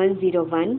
101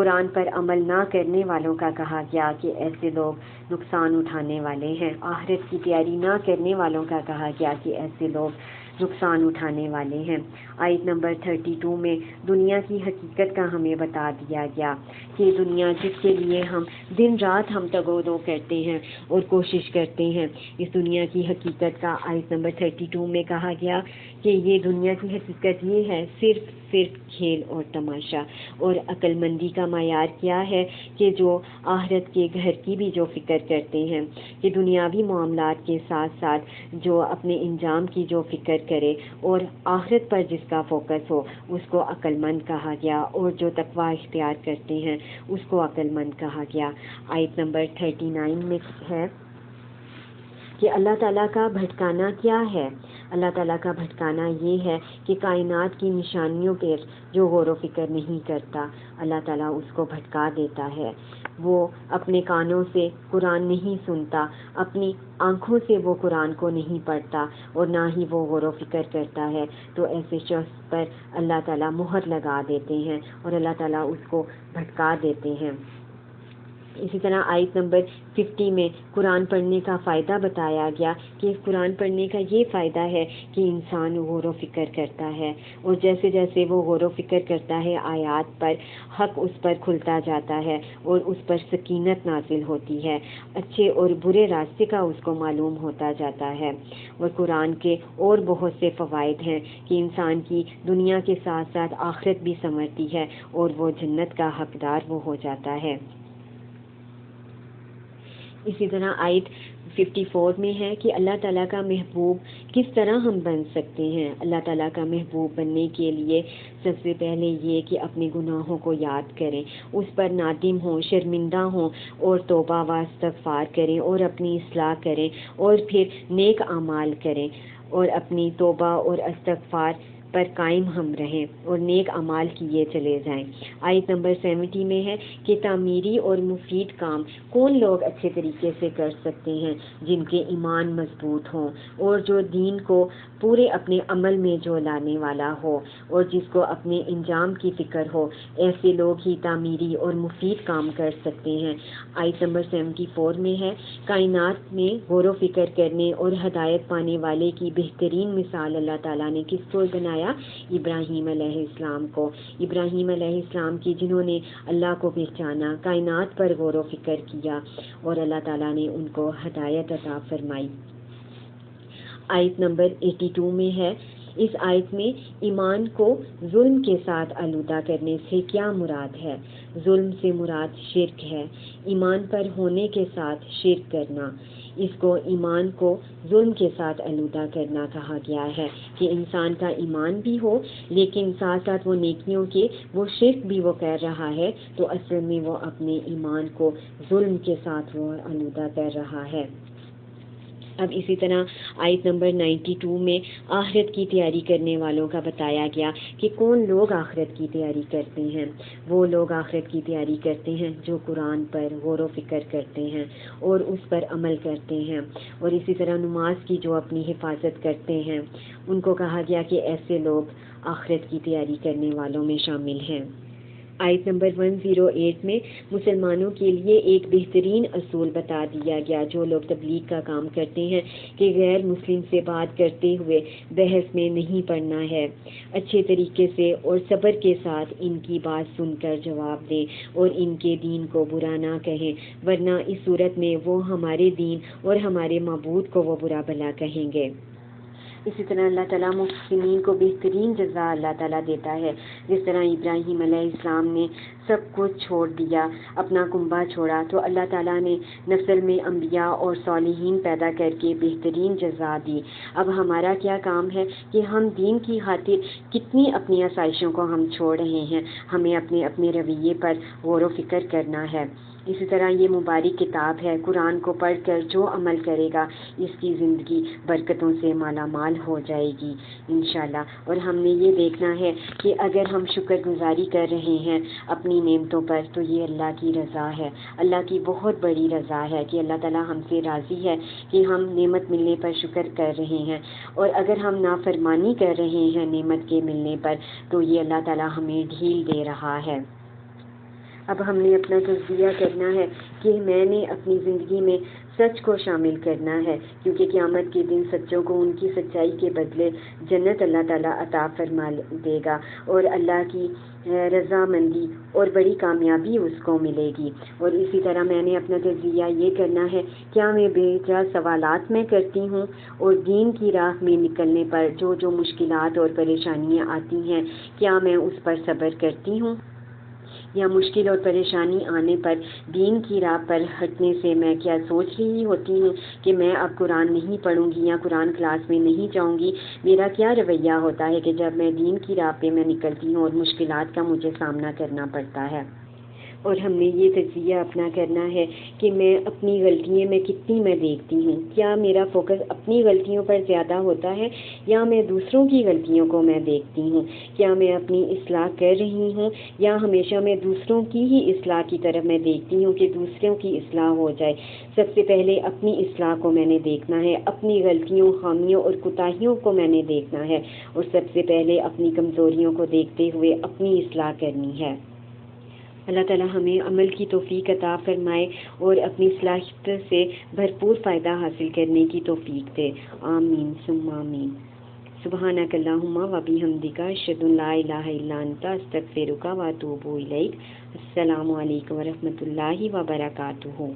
قرآن پر عمل نہ کرنے والوں کا کہا گیا کہ ایسے لوگ نقصان اٹھانے والے ہیں۔ آخرت کی تیاری نہ کرنے والوں کا کہا گیا کہ ایسے لوگ نقصان اٹھانے والے ہیں۔ آیت نمبر 32 میں دنیا کی حقیقت کا ہمیں بتا دیا گیا کہ دنیا جس کے لیے ہم دن رات ہم تگ و دو کرتے ہیں اور کوشش کرتے ہیں، اس دنیا کی حقیقت کا آیت نمبر 32 میں کہا گیا کہ یہ دنیا کی حقیقت یہ ہے صرف کھیل اور تماشا، اور عقل مندی کا معیار کیا ہے کہ جو آخرت کے گھر کی بھی جو فکر کرتے ہیں، کہ دنیاوی معاملات کے ساتھ ساتھ جو اپنے انجام کی جو فکر کرے اور آخرت پر جس کا فوکس ہو اس کو عقل مند کہا گیا، اور جو تقوی اختیار کرتے ہیں اس کو عقل مند کہا گیا۔ آیت نمبر 39 میں ہے کہ اللہ تعالیٰ کا بھٹکانا کیا ہے؟ اللہ تعالیٰ کا بھٹکانا یہ ہے کہ کائنات کی نشانیوں پر جو غور و فکر نہیں کرتا، اللہ تعالیٰ اس کو بھٹکا دیتا ہے۔ وہ اپنے کانوں سے قرآن نہیں سنتا، اپنی آنکھوں سے وہ قرآن کو نہیں پڑھتا، اور نہ ہی وہ غور و فکر کرتا ہے، تو ایسے شخص پر اللہ تعالیٰ مہر لگا دیتے ہیں اور اللہ تعالیٰ اس کو بھٹکا دیتے ہیں۔ اسی طرح آیت نمبر 50 میں قرآن پڑھنے کا فائدہ بتایا گیا کہ قرآن پڑھنے کا یہ فائدہ ہے کہ انسان غور و فکر کرتا ہے، اور جیسے جیسے وہ غور و فکر کرتا ہے آیات پر، حق اس پر کھلتا جاتا ہے اور اس پر سکینت نازل ہوتی ہے، اچھے اور برے راستے کا اس کو معلوم ہوتا جاتا ہے۔ اور قرآن کے اور بہت سے فوائد ہیں کہ انسان کی دنیا کے ساتھ ساتھ آخرت بھی سنورتی ہے اور وہ جنت کا حقدار وہ ہو جاتا ہے۔ اسی طرح آیت 54 میں ہے کہ اللہ تعالیٰ کا محبوب کس طرح ہم بن سکتے ہیں۔ اللہ تعالیٰ کا محبوب بننے کے لیے سب سے پہلے یہ کہ اپنے گناہوں کو یاد کریں، اس پر نادم ہوں، شرمندہ ہوں، اور توبہ و استغفار کریں اور اپنی اصلاح کریں، اور پھر نیک اعمال کریں اور اپنی توبہ اور استغفار پر قائم ہم رہیں اور نیک اعمال کیے چلے جائیں۔ آیت نمبر 70 میں ہے کہ تعمیری اور مفید کام کون لوگ اچھے طریقے سے کر سکتے ہیں؟ جن کے ایمان مضبوط ہوں اور جو دین کو پورے اپنے عمل میں جو لانے والا ہو اور جس کو اپنے انجام کی فکر ہو، ایسے لوگ ہی تعمیری اور مفید کام کر سکتے ہیں۔ آیت نمبر 74 میں ہے کائنات میں غور و فکر کرنے اور ہدایت پانے والے کی بہترین مثال اللہ تعالیٰ نے کس کو بنایا؟ ابراہیم علیہ السلام کو۔ ابراہیم علیہ السلام کی جنہوں نے اللہ کو پہچانا، کائنات پر غور و فکر کیا، اور اللہ تعالیٰ نے ان کو ہدایت عطا فرمائی۔ آیت نمبر 82 میں ہے، اس آیت میں ایمان کو ظلم کے ساتھ آلودہ کرنے سے کیا مراد ہے؟ ظلم سے مراد شرک ہے، ایمان پر ہونے کے ساتھ شرک کرنا، اس کو ایمان کو ظلم کے ساتھ آلودہ کرنا کہا گیا ہے کہ انسان کا ایمان بھی ہو لیکن ساتھ ساتھ وہ نیکیوں کے وہ شرک بھی وہ کر رہا ہے، تو اصل میں وہ اپنے ایمان کو ظلم کے ساتھ وہ آلودہ کر رہا ہے۔ اب اسی طرح آیت نمبر 92 میں آخرت کی تیاری کرنے والوں کا بتایا گیا کہ کون لوگ آخرت کی تیاری کرتے ہیں۔ وہ لوگ آخرت کی تیاری کرتے ہیں جو قرآن پر غور و فکر کرتے ہیں اور اس پر عمل کرتے ہیں، اور اسی طرح نماز کی جو اپنی حفاظت کرتے ہیں، ان کو کہا گیا کہ ایسے لوگ آخرت کی تیاری کرنے والوں میں شامل ہیں۔ آیت نمبر 108 میں مسلمانوں کے لیے ایک بہترین اصول بتا دیا گیا۔ جو لوگ تبلیغ کا کام کرتے ہیں کہ غیر مسلم سے بات کرتے ہوئے بحث میں نہیں پڑنا ہے، اچھے طریقے سے اور صبر کے ساتھ ان کی بات سن کر جواب دیں اور ان کے دین کو برا نہ کہیں، ورنہ اس صورت میں وہ ہمارے دین اور ہمارے معبود کو وہ برا بھلا کہیں گے۔ اسی طرح اللہ تعالیٰ محسنین کو بہترین جزا اللہ تعالیٰ دیتا ہے، جس طرح ابراہیم علیہ السلام نے سب کچھ چھوڑ دیا، اپنا کنبہ چھوڑا، تو اللہ تعالیٰ نے نسل میں انبیاء اور صالحین پیدا کر کے بہترین جزا دی۔ اب ہمارا کیا کام ہے کہ ہم دین کی خاطر کتنی اپنی آسائشوں کو ہم چھوڑ رہے ہیں، ہمیں اپنے رویے پر غور و فکر کرنا ہے۔ اسی طرح یہ مبارک کتاب ہے، قرآن کو پڑھ کر جو عمل کرے گا اس کی زندگی برکتوں سے مالا مال ہو جائے گی انشاءاللہ۔ اور ہم نے یہ دیکھنا ہے کہ اگر ہم شکر گزاری کر رہے ہیں اپنی نعمتوں پر تو یہ اللہ کی رضا ہے، اللہ کی بہت بڑی رضا ہے کہ اللہ تعالیٰ ہم سے راضی ہے کہ ہم نعمت ملنے پر شکر کر رہے ہیں، اور اگر ہم نافرمانی کر رہے ہیں نعمت کے ملنے پر تو یہ اللہ تعالیٰ ہمیں ڈھیل دے رہا ہے۔ اب ہم نے اپنا تجزیہ کرنا ہے کہ میں نے اپنی زندگی میں سچ کو شامل کرنا ہے، کیونکہ قیامت کے دن سچوں کو ان کی سچائی کے بدلے جنت اللہ تعالیٰ عطا فرما دے گا، اور اللہ کی رضامندی اور بڑی کامیابی اس کو ملے گی۔ اور اسی طرح میں نے اپنا تجزیہ یہ کرنا ہے، کیا میں بے جا سوالات میں کرتی ہوں، اور دین کی راہ میں نکلنے پر جو مشکلات اور پریشانیاں آتی ہیں کیا میں اس پر صبر کرتی ہوں، یا مشکل اور پریشانی آنے پر دین کی راہ پر ہٹنے سے میں کیا سوچ رہی ہوتی ہوں کہ میں اب قرآن نہیں پڑھوں گی یا قرآن کلاس میں نہیں جاؤں گی۔ میرا کیا رویہ ہوتا ہے کہ جب میں دین کی راہ پہ میں نکلتی ہوں اور مشکلات کا مجھے سامنا کرنا پڑتا ہے۔ اور ہم نے یہ تجزیہ اپنا کرنا ہے کہ میں اپنی غلطیاں میں کتنی میں دیکھتی ہوں، کیا میرا فوکس اپنی غلطیوں پر زیادہ ہوتا ہے یا میں دوسروں کی غلطیوں کو میں دیکھتی ہوں، کیا میں اپنی اصلاح کر رہی ہوں یا ہمیشہ میں دوسروں کی ہی اصلاح کی طرف میں دیکھتی ہوں کہ دوسروں کی اصلاح ہو جائے۔ سب سے پہلے اپنی اصلاح کو میں نے دیکھنا ہے، اپنی غلطیوں، خامیوں اور کوتاہیوں کو میں نے دیکھنا ہے، اور سب سے پہلے اپنی کمزوریوں کو دیکھتے ہوئے اپنی اصلاح کرنی ہے۔ اللہ تعالیٰ ہمیں عمل کی توفیق عطا فرمائے اور اپنی صلاحیت سے بھرپور فائدہ حاصل کرنے کی توفیق دے، آمین ثم آمین۔ سبحانک اللہم و بحمدک، اشہد ان لا الہ الا انت، استغفرک و اتوب الیک۔ السلام علیکم و رحمۃ اللہ وبرکاتہ۔